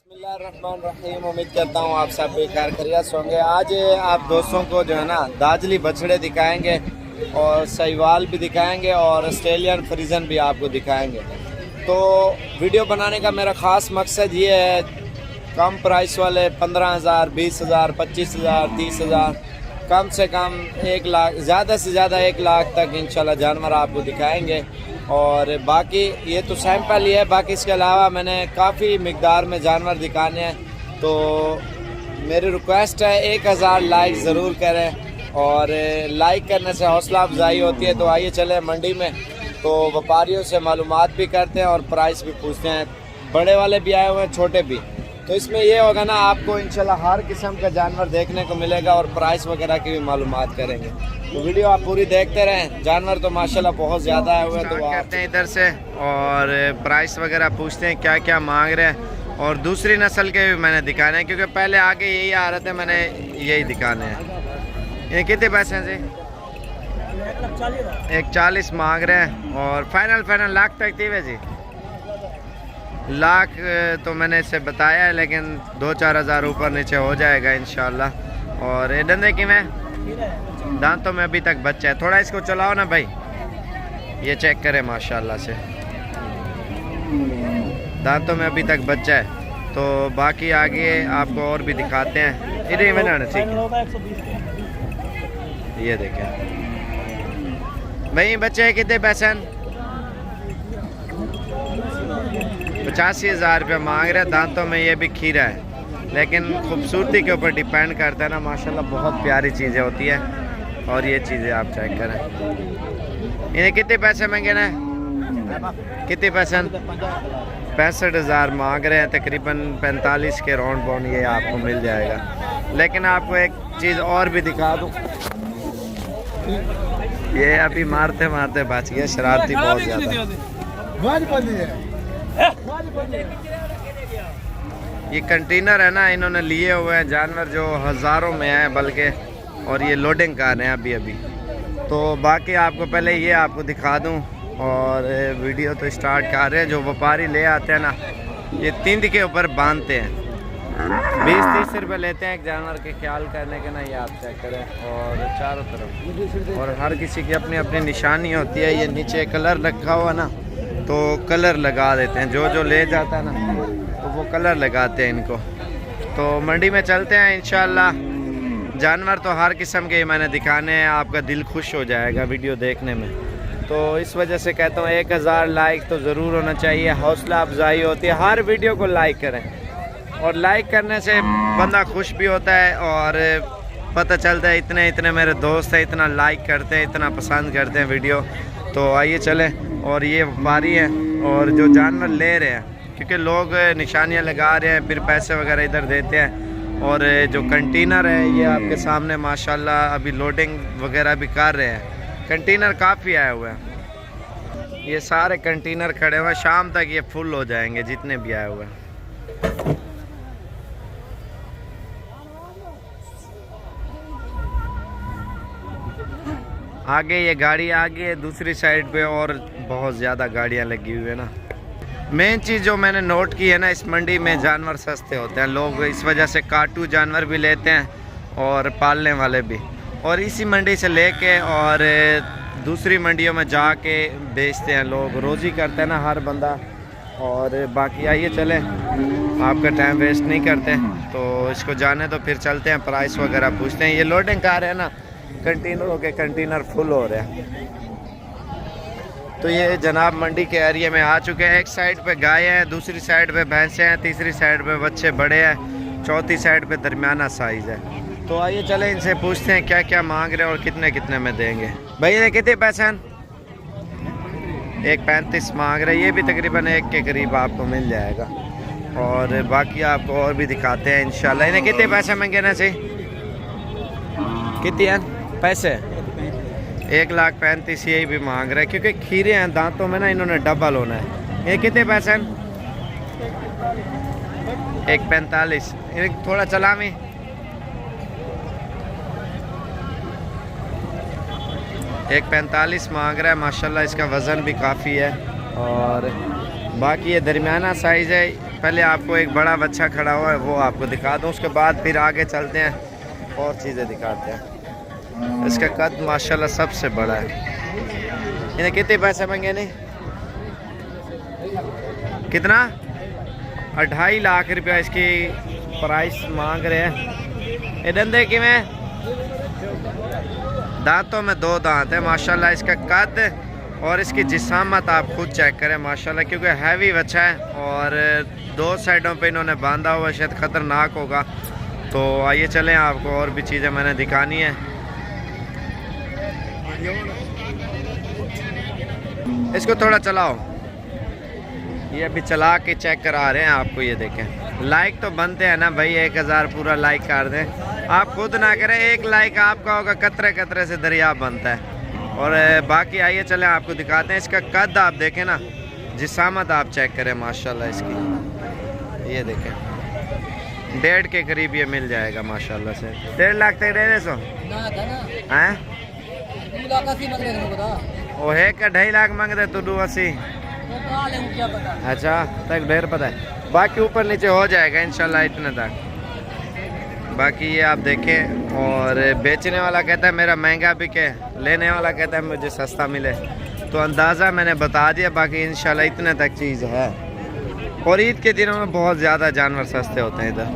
बिस्मिल्लाहिर्रहमानिर्रहीम। उम्मीद करता हूँ आप सब बेकार खैरियत से होंगे। आज आप दोस्तों को जो है ना दाजली बछड़े दिखाएंगे और सहीवाल भी दिखाएंगे और ऑस्ट्रेलियन फ्रीजन भी आपको दिखाएंगे। तो वीडियो बनाने का मेरा ख़ास मकसद ये है, कम प्राइस वाले 15,000, 20,000, 25,000, 30,000, कम से कम 1 लाख, ज़्यादा से ज़्यादा 1 लाख तक इंशाल्लाह जानवर आपको दिखाएंगे। और बाकी ये तो सैंपल ही है, बाकी इसके अलावा मैंने काफ़ी मिकदार में जानवर दिखाने हैं। तो मेरी रिक्वेस्ट है 1000 लाइक ज़रूर करें और लाइक करने से हौसला अफजाई होती है। तो आइए चले मंडी में, तो व्यापारियों से मालूमात भी करते हैं और प्राइस भी पूछते हैं। बड़े वाले भी आए हुए हैं, छोटे भी। तो इसमें ये होगा ना, आपको इंशाल्लाह हर किस्म का जानवर देखने को मिलेगा और प्राइस वगैरह की भी मालूमात करेंगे। तो वीडियो आप पूरी देखते रहें। जानवर तो माशाल्लाह बहुत ज़्यादा आए हुए हैं। तो करते हैं इधर से और प्राइस वगैरह पूछते हैं क्या क्या मांग रहे हैं। और दूसरी नस्ल के भी मैंने दिखाने हैं, क्योंकि पहले आगे यही आ रहे थे, मैंने यही दिखाने हैं। ये कितने पैसे हैं जी? 140 मांग रहे हैं और फाइनल लाख तक थी जी। लाख तो मैंने इसे बताया है, लेकिन 2-4 हज़ार ऊपर नीचे हो जाएगा इंशाल्लाह। और ये डंडे की में दांतों में अभी तक बच्चा है। थोड़ा इसको चलाओ ना भाई, ये चेक करें माशाल्लाह से, दांतों में अभी तक बच्चा है। तो बाकी आगे आपको और भी दिखाते हैं। इधर में ना ठीक है, ये देखें भाई बच्चे कितने पैसे हैं? 85,000 रुपये मांग रहे हैं। दांतों में ये भी खीरा है, लेकिन खूबसूरती के ऊपर डिपेंड करता है ना। माशाल्लाह बहुत प्यारी चीज़ें होती है। और ये चीज़ें आप चेक करें। इन्हें कितने पैसे मांगे ना? कितने पैसे? 65,000 मांग रहे हैं। तकरीबन 45 के राउंड बाउंड ये आपको मिल जाएगा। लेकिन आपको एक चीज़ और भी दिखा दूँ, ये अभी मारते मारते बच गया, शरारती बहुत ज़्यादा। ये कंटेनर है ना, इन्होंने लिए हुए हैं जानवर जो हज़ारों में है बल्कि, और ये लोडिंग कर रहे हैं अभी। तो बाकी आपको पहले ये आपको दिखा दूं और वीडियो तो स्टार्ट कर रहे हैं। जो व्यापारी ले आते हैं ना, ये तिंद के ऊपर बांधते हैं, 20-30 रुपये लेते हैं एक जानवर के ख्याल करने के ना। ये आप चेक करें और चारों तरफ, और हर किसी की अपनी अपनी निशानी होती है। ये नीचे कलर रखा हुआ ना, तो कलर लगा देते हैं। जो ले जाता है ना, तो वो कलर लगाते हैं इनको। तो मंडी में चलते हैं इंशाल्लाह। जानवर तो हर किस्म के मैंने दिखाने हैं, आपका दिल खुश हो जाएगा वीडियो देखने में। तो इस वजह से कहता हूँ 1000 लाइक तो ज़रूर होना चाहिए, हौसला अफजाई होती है। हर वीडियो को लाइक करें, और लाइक करने से बंदा खुश भी होता है और पता चलता है इतने मेरे दोस्त हैं, इतना लाइक करते हैं, इतना पसंद करते हैं वीडियो। तो आइए चलें। और ये व्यापारी हैं और जो जानवर ले रहे हैं, क्योंकि लोग निशानियां लगा रहे हैं, फिर पैसे वगैरह इधर देते हैं। और जो कंटेनर है ये आपके सामने माशाल्लाह अभी लोडिंग वगैरह भी कर रहे हैं। कंटेनर काफ़ी आए हुए हैं, ये सारे कंटेनर खड़े हुए हैं। शाम तक ये फुल हो जाएंगे जितने भी आए हुए हैं। आगे ये गाड़ी आगे है, दूसरी साइड पे और बहुत ज़्यादा गाड़ियाँ लगी हुई है ना। मेन चीज़ जो मैंने नोट की है ना, इस मंडी में जानवर सस्ते होते हैं। लोग इस वजह से काटू जानवर भी लेते हैं और पालने वाले भी, और इसी मंडी से लेके और दूसरी मंडियों में जाके बेचते हैं लोग। रोज़ी करते हैं ना हर बंदा। और बाकी आइए चलें, आपका टाइम वेस्ट नहीं करते। तो इसको जाने तो फिर चलते हैं, प्राइस वगैरह पूछते हैं। ये लोडिंग कार है ना, कंटेनरों के कंटेनर फुल हो रहे हैं। तो ये जनाब मंडी के एरिया में आ चुके हैं। एक साइड पे गाय हैं, दूसरी साइड पे भैंसें हैं, तीसरी साइड पे बच्चे बड़े हैं, चौथी साइड पे दरमियाना साइज़ है। तो आइए चले इनसे पूछते हैं क्या क्या मांग रहे हैं और कितने में देंगे। भैया कितने पैसे हैं? 1.35 मांग रहे हैं। ये भी तकरीबन 1 के करीब आपको मिल जाएगा। और बाकी आपको और भी दिखाते हैं इंशाल्लाह। इन्हें कितने पैसे मांगे ना चाहिए? कितने हैं पैसे? 1,35,000 यही भी मांग रहे हैं, क्योंकि खीरे हैं दांतों में ना, इन्होंने डबल होना है। ये कितने पैसे हैं? 1.45। थोड़ा चला में 1.45 मांग रहा है। माशाल्लाह इसका वज़न भी काफ़ी है। और बाकी ये दरमियाना साइज़ है, पहले आपको एक बड़ा बच्चा खड़ा हुआ है वो आपको दिखा दूँ, उसके बाद फिर आगे चलते हैं और चीज़ें दिखाते हैं। इसका कद माशाल्लाह सबसे बड़ा है। इन्हें कितने पैसे मांगे ने? कितना? 2.5 लाख रुपया इसकी प्राइस मांग रहे हैं। ये दंदे कि में दांतों में 2 दांत है माशाल्लाह। इसका कद और इसकी जिसामत आप खुद चेक करें माशाल्लाह, क्योंकि हैवी बच्चा है और 2 साइडों पे इन्होंने बांधा हुआ, शायद ख़तरनाक होगा। तो आइए चलें, आपको और भी चीज़ें मैंने दिखानी है। इसको थोड़ा चलाओ, ये अभी चला के चेक करा रहे हैं आपको। ये देखें, लाइक तो बनते हैं ना भाई, 1000 पूरा लाइक कर दें। आप खुद ना करें, 1 लाइक आपका होगा, कतरे कतरे से दरिया बनता है। और बाकी आइए चलें आपको दिखाते हैं। इसका कद आप देखें ना, जिसामत आप चेक करें माशाल्लाह इसकी। ये देखें, 1.5 के करीब ये मिल जाएगा माशाल्लाह से। 1.5 लाख तक 150 हैं? वो है का 2.5 लाख मांग रहे तो 80। अच्छा, तक ढेर पता है, बाकी ऊपर नीचे हो जाएगा इंशाल्लाह इतने तक। बाकी ये आप देखें, और बेचने वाला कहता है मेरा महंगा बिके, लेने वाला कहता है मुझे सस्ता मिले। तो अंदाज़ा मैंने बता दिया, बाकी इंशाल्लाह इतने तक चीज़ है। और ईद के दिनों में बहुत ज़्यादा जानवर सस्ते होते हैं इधर।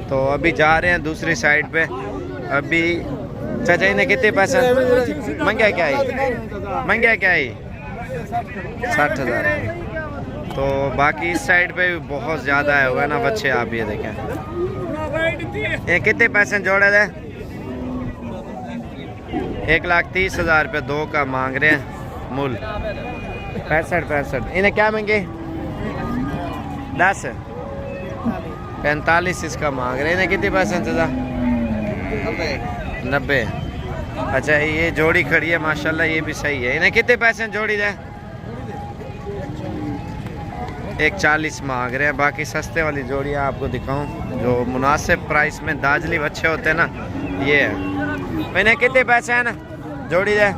तो अभी जा रहे हैं दूसरी साइड पे। अभी चाचा इन्हें कितने पैसे मंगे? क्या है मंगे? क्या है 60,000। तो बाकी इस साइड पे भी बहुत ज़्यादा है हुआ ना बच्चे, आप ये देखें। ये कितने पैसे जोड़े थे? 1,30,000 रुपये 2 का मांग रहे हैं मूल। 65। इन्हें क्या मांगे? 10 45 इसका मांग रहे हैं। इन्हें कितने पैसे चाचा? 90। अच्छा, ये जोड़ी खड़ी है माशाल्लाह, ये भी सही है। इन्हें कितने पैसे जोड़ी दे? 1,40 मांग रहे हैं। बाकी सस्ते वाली जोड़ियाँ आपको दिखाऊं जो मुनासिब प्राइस में दाजली बच्चे होते हैं ना, ये है। मैंने कितने पैसे हैं ना जोड़ी दे?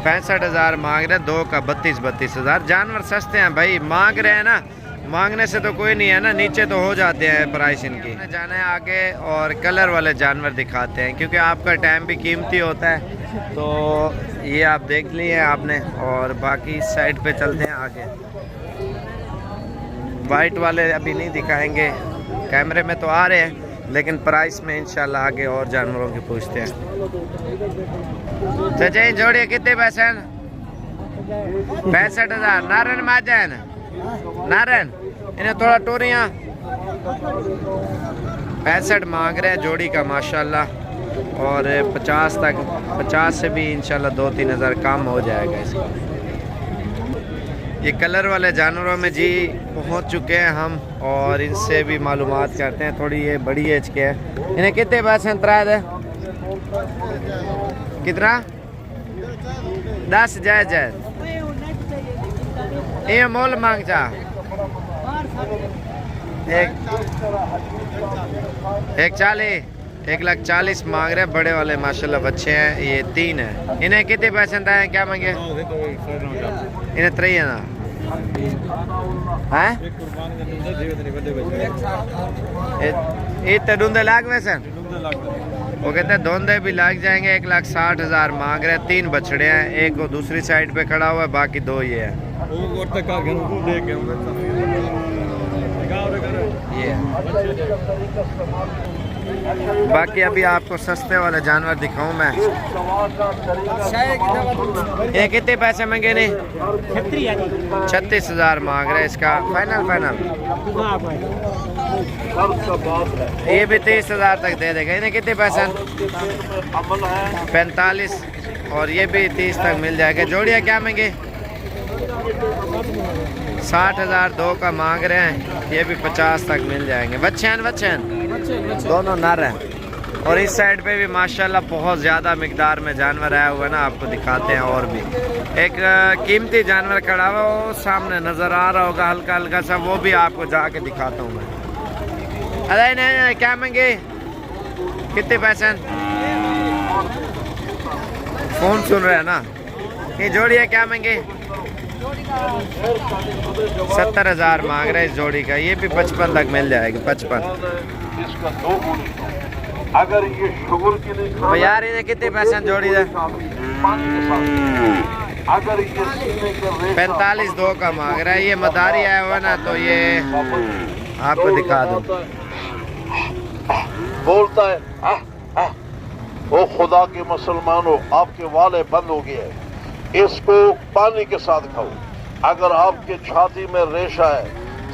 65,000 मांग रहे हैं, 2 का 32,000। जानवर सस्ते हैं भाई, मांग रहे हैं ना, मांगने से तो कोई नहीं है ना, नीचे तो हो जाते हैं प्राइस इनकी। जाना है आगे और कलर वाले जानवर दिखाते हैं, क्योंकि आपका टाइम भी कीमती होता है। तो ये आप देख लिए आपने, और बाकी इस साइड पे चलते हैं आगे। वाइट वाले अभी नहीं दिखाएंगे, कैमरे में तो आ रहे हैं, लेकिन प्राइस में इंशाल्लाह आगे और जानवरों की पूछते हैं। चाचा ये जोड़िए कितने पैसे हैं? 65,000। नारायण महाजन, नारायण इन्हें थोड़ा टोरियाँ 65 मांग रहे हैं जोड़ी का माशाल्लाह। और 50 तक, 50 से भी इंशाल्लाह 2-3 हज़ार कम हो जाएगा इसका। ये कलर वाले जानवरों में जी पहुंच चुके हैं हम, और इनसे भी मालूमात करते हैं। थोड़ी ये बड़ी एज के है। इन्हें कितने पैसे अंतराज है? कितना? 10 जायज़। ये मोल मांग जा 1,40, 1,40,000 मांग रहे हैं। बड़े वाले माशाल्लाह बच्चे हैं, ये 3 है। इन्हें कितने पैसे हैं? क्या मांगे? इन्हें 3 है ना हैं? इतने धुंधे लाग वैसे वो कहते हैं धुंधे भी लग जाएंगे। 1,60,000 मांग रहे हैं। 3 बछड़े हैं, एक वो दूसरी साइड पे खड़ा हुआ है, बाकी 2 ये है। ये बाकी अभी आपको सस्ते वाले जानवर दिखाऊं मैं। ये कितने पैसे मांगे ने? 36,000 मांग रहे हैं इसका। फाइनल ये भी 30,000 तक दे देगा। इन्हें कितने पैसे? 45, और ये भी 30 तक मिल जाएगा। जोड़िया क्या मांगे? 60,000 2 का मांग रहे हैं। ये भी 50 तक मिल जाएंगे। बच्चे दोनों नर हैं। और इस साइड पे भी माशाल्लाह बहुत ज़्यादा मिकदार में जानवर आया हुआ है ना, आपको दिखाते हैं। और भी एक कीमती जानवर खड़ा हुआ, वो सामने नज़र आ रहा होगा हल्का हल्का सा, वो भी आपको जाके दिखाता हूँ मैं। अरे नहीं, क्या मांगे? कितने पैसे? फ़ोन सुन रहे हैं ना। ये जोड़िए क्या मांगे? 70,000 मांग रहे हैं इस जोड़ी का। ये भी 55 तक मिल जाएगी, 55। अगर ये शुगर की नहीं यार इन्हें कितने पैसे जोड़ी है? अगर ये 45 का मांग रहा है। ये मदारी आया हुआ ना, तो ये आपको दिखा दूं। बोलता है ओ खुदा के मुसलमानों, आपके वाले बंद हो गए हैं, इसको पानी के साथ खाओ। अगर आपके छाती में रेशा है,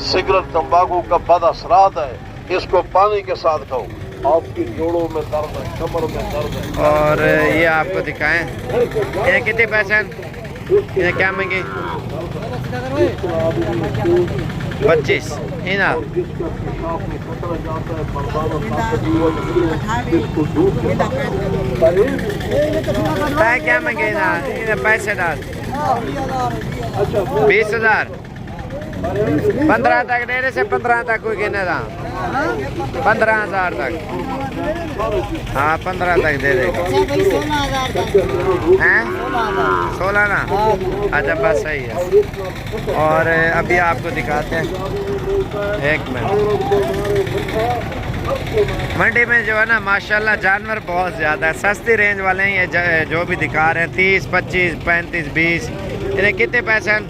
सिगरेट तंबाकू का बद असरात है, इसको पानी के साथ खाओ। आपकी जोड़ों में दर्द है, कमर में दर्द है। और ये आपको दिखाएं, ये कितने पैसे हैं? ये क्या मांगे? 25 इना। क्या मांगे ना? पैसे डाल 20,000। 15 तक दे रहे से 15 तक कोई कहने था 15,000 तक। हाँ 15 तक दे देगा। हैं 16 ना? अच्छा बस सही है। और अभी आपको दिखाते हैं, एक मिनट। मंडी में जो है ना माशाल्लाह जानवर बहुत ज़्यादा है। सस्ती रेंज वाले हैं ये जो भी दिखा रहे हैं, 30, 25, 35, 20। इन्हें कितने पैसे हैं?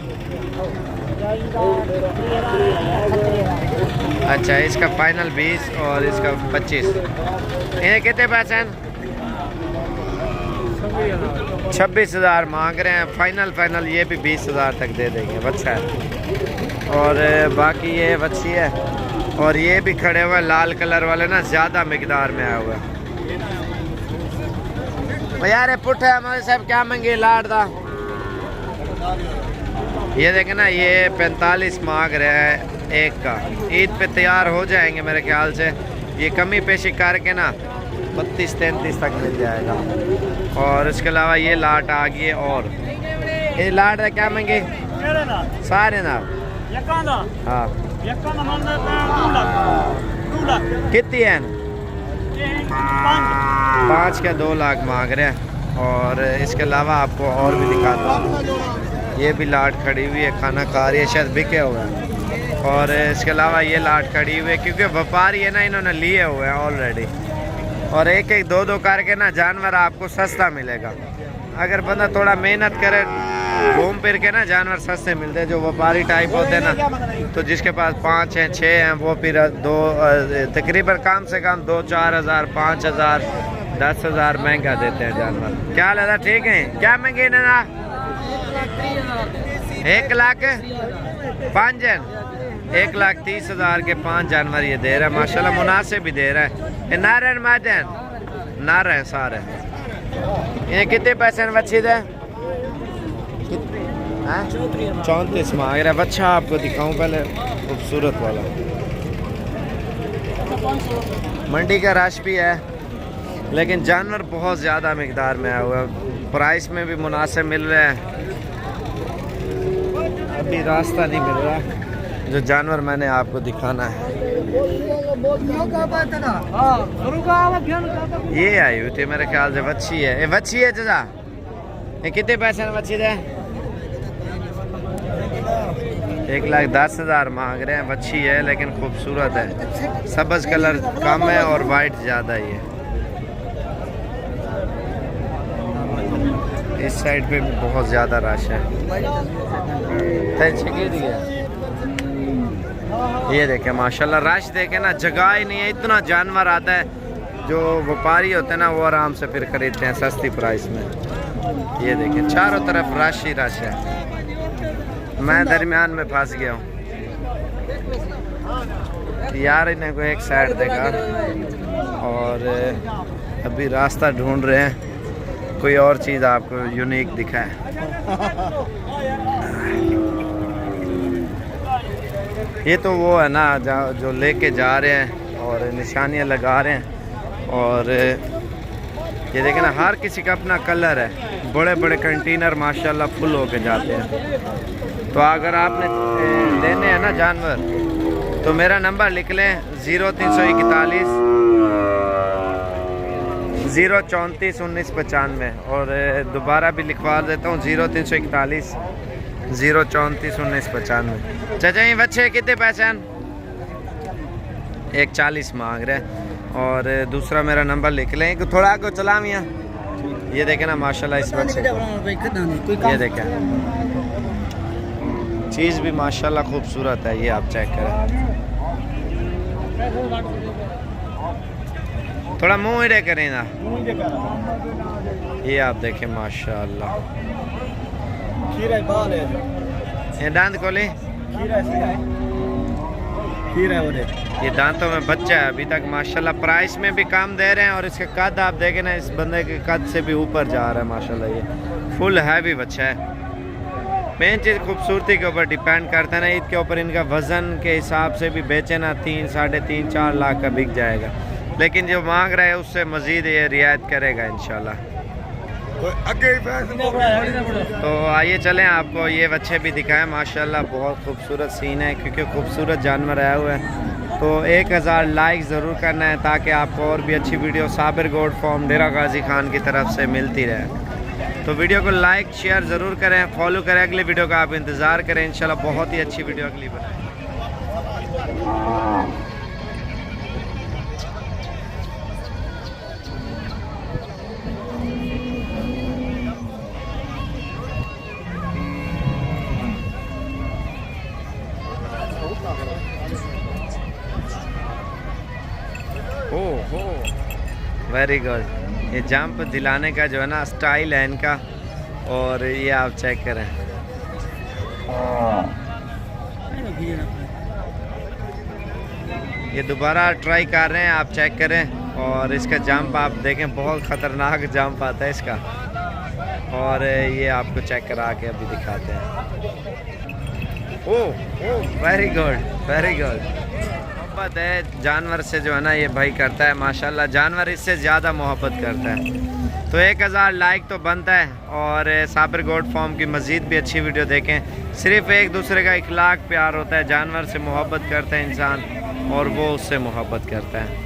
अच्छा इसका फाइनल 20 और इसका 25। इन्हें कितने पैसे हैं? 26,000 मांग रहे हैं। फाइनल ये भी 20,000 तक दे देंगे। बच्चा है। और बाकी ये बच्ची है। और ये भी खड़े हुए लाल कलर वाले ना, ज़्यादा मिकदार में आया हुआ है। यार पुट्ठे हमारे साहब क्या मांगे लाड था? ये देखें ना, ये 45 मांग रहे हैं एक का। ईद पे तैयार हो जाएंगे मेरे ख्याल से। ये कमी पेशी करके ना 32-33 तक मिल जाएगा। और इसके अलावा ये लाट आ गई है। और ये लाट है क्या मांगे? सारे ना। हाँ कितनी है? 5 के 2 लाख मांग रहे हैं। और इसके अलावा आपको और भी दिखाता हूँ, ये भी लाट खड़ी हुई है, खाना खा रही है, शायद बिके हुए हैं। और इसके अलावा ये लाट खड़ी हुई है क्योंकि व्यापारी है ना, इन्होंने लिए हुए हैं ऑलरेडी। और एक एक दो दो करके ना जानवर आपको सस्ता मिलेगा। अगर बंदा थोड़ा मेहनत करे, घूम फिर के ना जानवर सस्ते मिलते हैं। जो व्यापारी टाइप होते हैं ना, तो जिसके पास 5 हैं 6 हैं, वो फिर तकरीबन कम से कम 2-4 हज़ार 5,000 10,000 महंगा देते हैं जानवर। क्या लगा? ठीक है। क्या महंगे ना? 1,05,000 1,30,000 के 5 जानवर ये दे रहा है। माशाल्लाह मुनासिब भी दे रहा है। ये नारायण मादन नारायण सारे। ये कितने पैसे बच्चे दे? 34 मांग रहा है। बच्चा आपको दिखाऊं पहले, खूबसूरत वाला। मंडी का रश भी है, लेकिन जानवर बहुत ज़्यादा मिकदार में आया हुआ है। प्राइस में भी मुनासिब मिल रहे हैं। अभी रास्ता नहीं मिल रहा जो जानवर मैंने आपको दिखाना है। ये आई हुई थी मेरे ख्याल से बच्ची है। ये बच्ची है चाचा, ये कितने पैसे में बच्ची है? 1,10,000 मांग रहे हैं। बच्ची है लेकिन खूबसूरत है। सब्ज़ कलर कम है और वाइट ज़्यादा ही है। इस साइड पे भी बहुत ज़्यादा रश है। ये देखें माशाल्लाह, रश देखे ना, जगह ही नहीं है, इतना जानवर आता है। जो व्यापारी होते हैं ना, वो आराम से फिर खरीदते हैं सस्ती प्राइस में। ये देखें चारों तरफ रश ही रश है। मैं दरमियान में फंस गया हूँ यार। इन्हें को एक साइड देखा और अभी रास्ता ढूंढ रहे हैं, कोई और चीज़ आपको यूनिक दिखाए। ये तो वो है ना जो लेके जा रहे हैं और निशानियाँ लगा रहे हैं। और ये देखें ना, हर किसी का अपना कलर है। बड़े बड़े कंटेनर माशाल्लाह फुल होके जाते हैं। तो अगर आपने लेने हैं ना जानवर, तो मेरा नंबर लिख लें 0341 034 1995। और दोबारा भी लिखवा देता हूँ 0341 0341995। चाचा ये बच्चे कितने पहचान? 140 मांग रहे हैं। और दूसरा मेरा नंबर लिख लें, थोड़ा आगे चला मियाँ। ये देखें ना माशाल्लाह इस बच्चे को, ये देखें चीज़ भी माशाल्लाह खूबसूरत है। ये आप चेक करें, थोड़ा मुंह इधर करें ना। ये आप देखें माशाल्लाह। ये दांत खोले, ये दांतों में बच्चा है अभी तक माशाल्लाह। प्राइस में भी कम दे रहे हैं और इसका कद आप देखें ना, इस बंदे के कद से भी ऊपर जा रहा है माशाल्लाह। ये फुल हैवी बच्चा है। मेन चीज़ खूबसूरती के ऊपर डिपेंड करता है ना। ईद के ऊपर इनका वज़न के हिसाब से भी बेचे ना 3, 3.5, 4 लाख का बिक जाएगा। लेकिन जो मांग रहा है उससे मज़ीद ये रियायत करेगा इंशाल्लाह। तो आइए चलें, आपको ये बच्चे भी दिखाएं। माशाल्लाह बहुत खूबसूरत सीन है, क्योंकि खूबसूरत जानवर आए हुए हैं। तो 1000 लाइक ज़रूर करना है ताकि आपको और भी अच्छी वीडियो साबिर गोट फार्म डेरा गाजी खान की तरफ से मिलती रहे। तो वीडियो को लाइक शेयर ज़रूर करें, फॉलो करें। अगली वीडियो का आप इंतज़ार करें, इंशाल्लाह बहुत ही अच्छी वीडियो अगली बनाएं। ओहो वेरी गुड। ये जंप दिलाने का जो है ना स्टाइल है इनका, और ये आप चेक करें। ये दोबारा ट्राई कर रहे हैं, आप चेक करें। और इसका जंप आप देखें, बहुत ख़तरनाक जंप आता है इसका। और ये आपको चेक करा के अभी दिखाते हैं। Oh very good very good. मोहब्बत है जानवर से जो है ना ये भाई करता है माशाल्लाह। जानवर इससे ज़्यादा मोहब्बत करता है। तो 1000 लाइक तो बनता है। और साबिर गोट फार्म की मज़ीद भी अच्छी वीडियो देखें। सिर्फ़ एक दूसरे का इखलाक प्यार होता है, जानवर से मोहब्बत करता है इंसान और वो उससे मोहब्बत करता है।